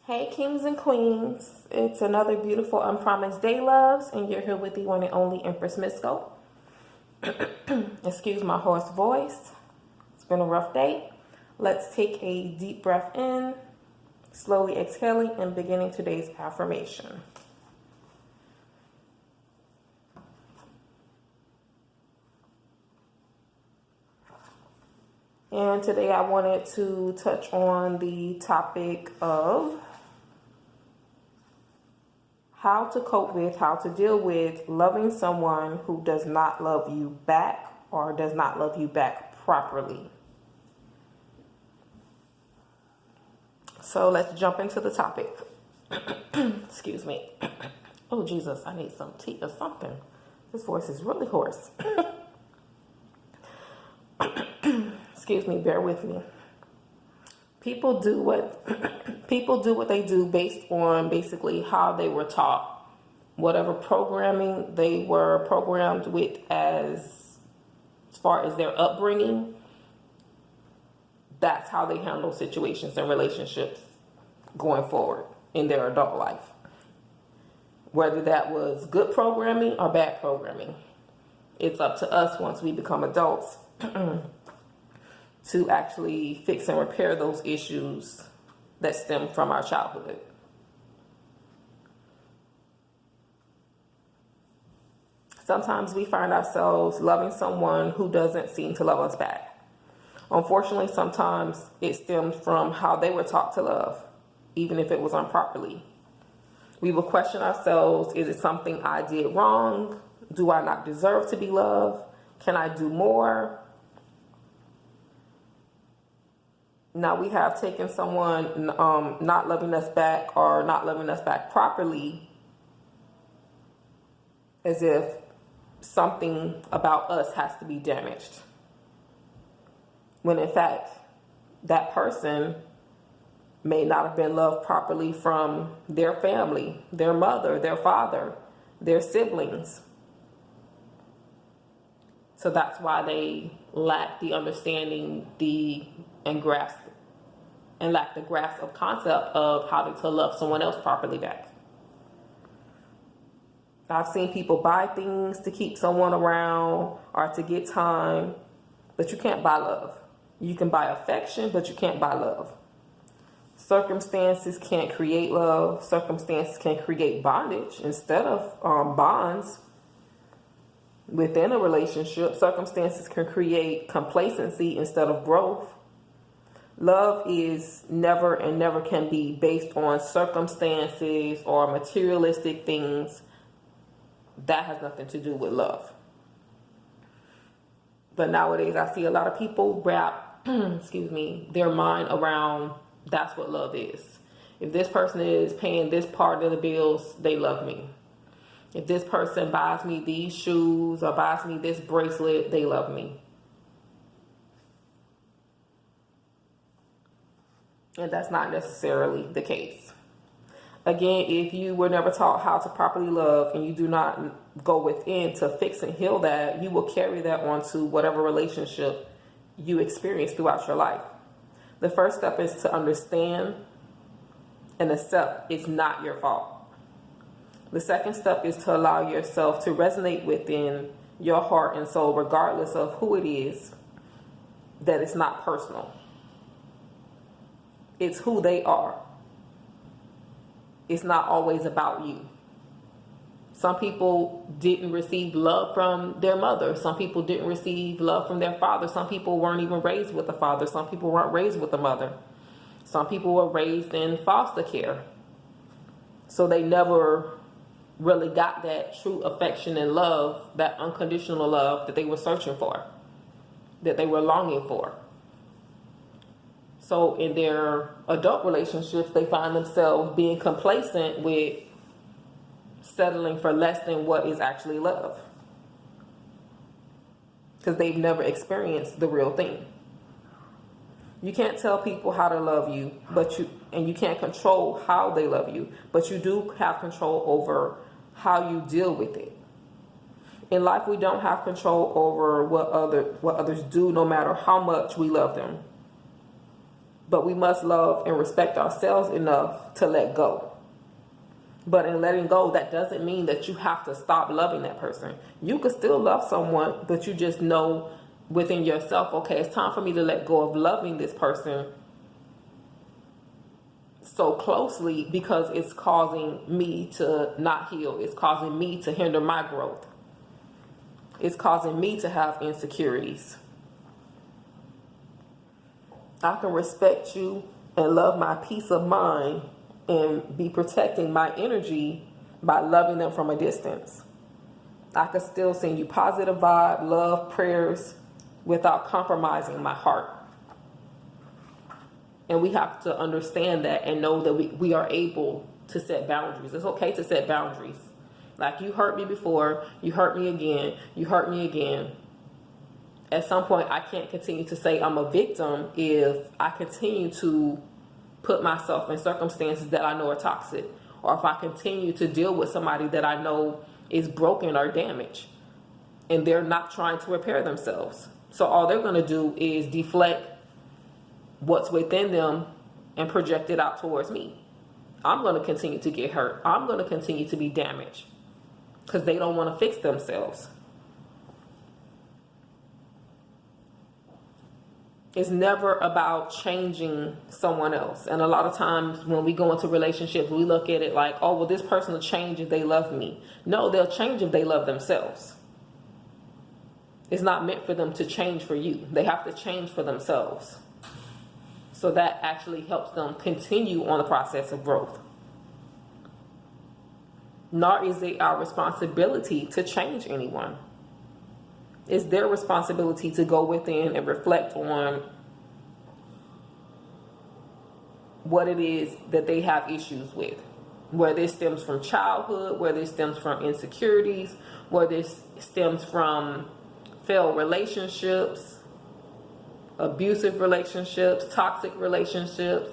Hey, kings and queens. It's another beautiful, unpromised day, loves, and you're here with the one and only Empress Misco. Excuse my hoarse voice. It's been a rough day. Let's take a deep breath in, slowly exhaling, and beginning today's affirmation. And today I wanted to touch on the topic of how to cope with, how to deal with loving someone who does not love you back or does not love you back properly. So let's jump into the topic. Excuse me. Oh, Jesus, I need some tea or something. This voice is really hoarse. Excuse me, bear with me. People do what they do based on basically how they were taught, whatever programming they were programmed with as far as their upbringing. That's how they handle situations and relationships going forward in their adult life. Whether that was good programming or bad programming, it's up to us once we become adults to actually fix and repair those issues that stem from our childhood. Sometimes we find ourselves loving someone who doesn't seem to love us back. Unfortunately, sometimes it stems from how they were taught to love, even if it was improperly. We will question ourselves, is it something I did wrong? Do I not deserve to be loved? Can I do more? Now we have taken someone not loving us back or not loving us back properly as if something about us has to be damaged. When in fact, that person may not have been loved properly from their family, their mother, their father, their siblings. So that's why they lack the understanding, lack the grasp of concept of how to love someone else properly back. I've seen people buy things to keep someone around or to get time, but you can't buy love. You can buy affection, but you can't buy love. Circumstances can't create love. Circumstances can create bondage instead of bonds. Within a relationship, circumstances can create complacency instead of growth. Love is never and never can be based on circumstances or materialistic things. That has nothing to do with love. But nowadays I see a lot of people wrap, their mind around that's what love is. If this person is paying this part of the bills, they love me. If this person buys me these shoes or buys me this bracelet, they love me. And that's not necessarily the case. Again, if you were never taught how to properly love and you do not go within to fix and heal that, you will carry that onto whatever relationship you experience throughout your life. The first step is to understand and accept it's not your fault. The second step is to allow yourself to resonate within your heart and soul, regardless of who it is, that it's not personal. It's who they are. It's not always about you. Some people didn't receive love from their mother. Some people didn't receive love from their father. Some people weren't even raised with a father. Some people weren't raised with a mother. Some people were raised in foster care. So they never really got that true affection and love, that unconditional love that they were searching for, that they were longing for. So in their adult relationships, they find themselves being complacent with settling for less than what is actually love, because they've never experienced the real thing. You can't tell people how to love you, and you can't control how they love you, but you do have control over how you deal with it. In life, we don't have control over what others do, no matter how much we love them. but we must love and respect ourselves enough to let go. But in letting go, that doesn't mean that you have to stop loving that person. You could still love someone, but you just know within yourself, okay, it's time for me to let go of loving this person so closely because it's causing me to not heal. It's causing me to hinder my growth. It's causing me to have insecurities. I can respect you and love my peace of mind and be protecting my energy by loving them from a distance. I can still send you positive vibe, love, prayers without compromising my heart. And we have to understand that and know that we are able to set boundaries. It's okay to set boundaries. Like, you hurt me before, you hurt me again, you hurt me again. At some point, I can't continue to say I'm a victim if I continue to put myself in circumstances that I know are toxic, or if I continue to deal with somebody that I know is broken or damaged and they're not trying to repair themselves. So all they're going to do is deflect what's within them and project it out towards me. I'm going to continue to get hurt. I'm going to continue to be damaged because they don't want to fix themselves. It's never about changing someone else. And a lot of times when we go into relationships, we look at it like, oh, well, this person will change if they love me. No, they'll change if they love themselves. It's not meant for them to change for you. They have to change for themselves. So that actually helps them continue on the process of growth. Nor is it our responsibility to change anyone. It's their responsibility to go within and reflect on what it is that they have issues with. Whether it stems from childhood, whether it stems from insecurities, whether it stems from failed relationships, abusive relationships, toxic relationships.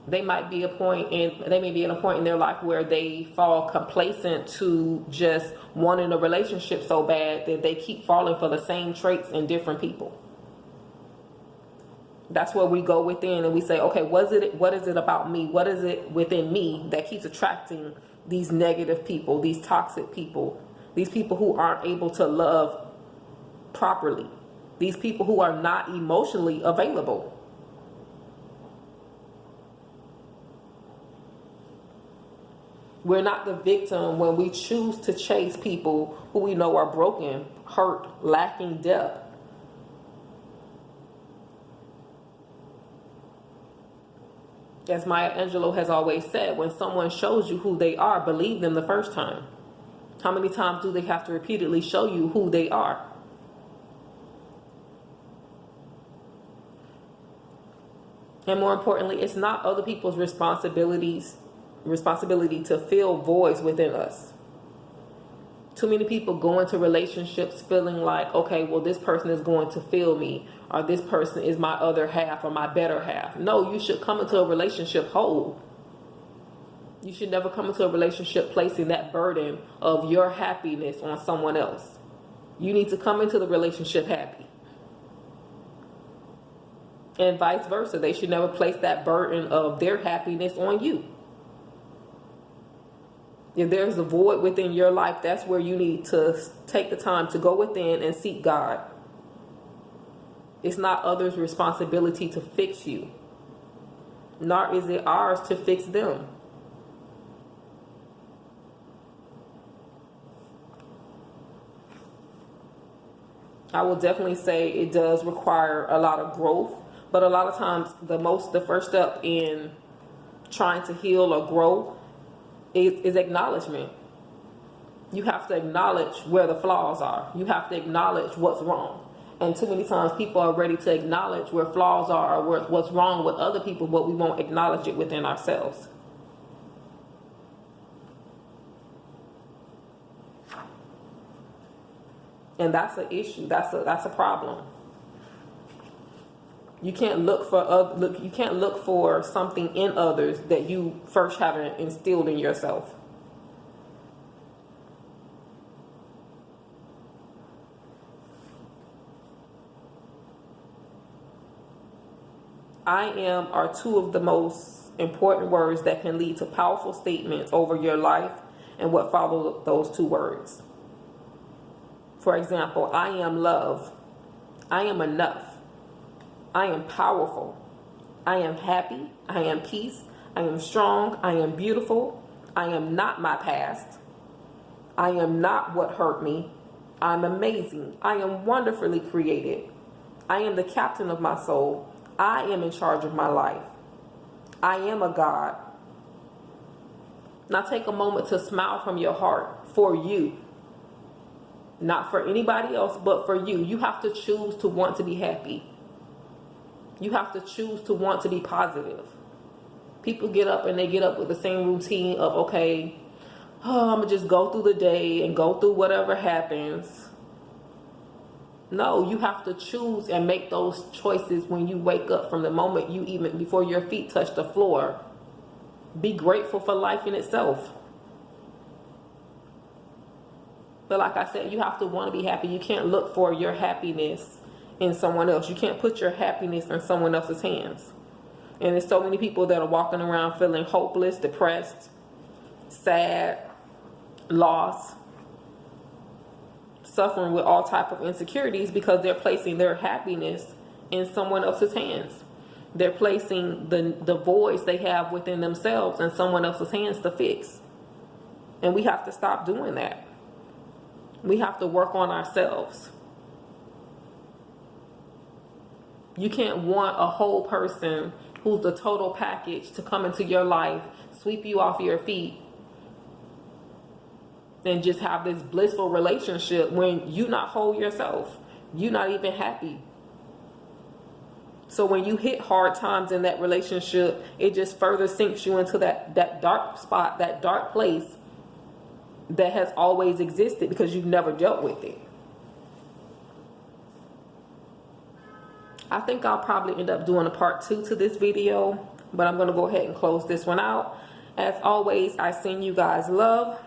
They might be at a point in their life where they fall complacent to just wanting a relationship so bad that they keep falling for the same traits in different people. That's where we go within and we say, okay, what is it about me? What is it within me that keeps attracting these negative people, these toxic people, these people who aren't able to love properly, these people who are not emotionally available? We're not the victim when we choose to chase people who we know are broken, hurt, lacking depth. As Maya Angelou has always said, when someone shows you who they are, believe them the first time. How many times do they have to repeatedly show you who they are? And more importantly, it's not other people's responsibility to fill voids within us. Too many people go into relationships feeling like, okay, well, this person is going to fill me, or this person is my other half or my better half. No, you should come into a relationship whole. You should never come into a relationship placing that burden of your happiness on someone else. You need to come into the relationship happy. And vice versa. They should never place that burden of their happiness on you. If there's a void within your life, that's where you need to take the time to go within and seek God. It's not others' responsibility to fix you, nor is it ours to fix them. I will definitely say it does require a lot of growth, but a lot of times the first step in trying to heal or grow is acknowledgement. You have to acknowledge where the flaws are. You have to acknowledge what's wrong. And too many times people are ready to acknowledge where flaws are or what's wrong with other people, but we won't acknowledge it within ourselves. And that's an issue. That's a problem. You can't look for something in others that you first haven't instilled in yourself. I am are two of the most important words that can lead to powerful statements over your life and what follow those two words. For example, I am love. I am enough. I am powerful. I am happy. I am peace. I am strong. I am beautiful. I am not my past. I am not what hurt me. I'm amazing. I am wonderfully created. I am the captain of my soul. I am in charge of my life. I am a God. Now take a moment to smile from your heart for you. Not for anybody else, but for you. You have to choose to want to be happy. You have to choose to want to be positive. People get up and they get up with the same routine of, okay, I'm going to just go through the day and go through whatever happens. No, you have to choose and make those choices when you wake up, from the moment you even, before your feet touch the floor. Be grateful for life in itself. But like I said, you have to want to be happy. You can't look for your happiness in someone else. You can't put your happiness in someone else's hands. And there's so many people that are walking around feeling hopeless, depressed, sad, lost, suffering with all type of insecurities because they're placing their happiness in someone else's hands. They're placing the voids they have within themselves in someone else's hands to fix. And we have to stop doing that. We have to work on ourselves. You can't want a whole person who's the total package to come into your life, sweep you off your feet, and just have this blissful relationship when you not whole yourself. You're not even happy. So when you hit hard times in that relationship, it just further sinks you into that dark spot, that dark place that has always existed because you've never dealt with it. I think I'll probably end up doing a part 2 to this video, but I'm going to go ahead and close this one out. As always, I send you guys love,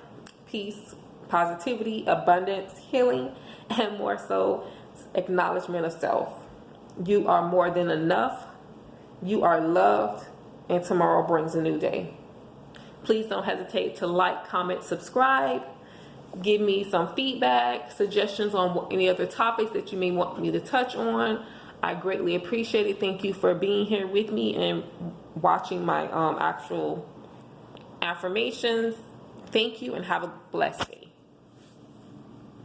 peace, positivity, abundance, healing, and more so, acknowledgement of self. You are more than enough. You are loved, and tomorrow brings a new day. Please don't hesitate to like, comment, subscribe. Give me some feedback, suggestions on any other topics that you may want me to touch on. I greatly appreciate it. Thank you for being here with me and watching my actual affirmations. Thank you and have a blessed day.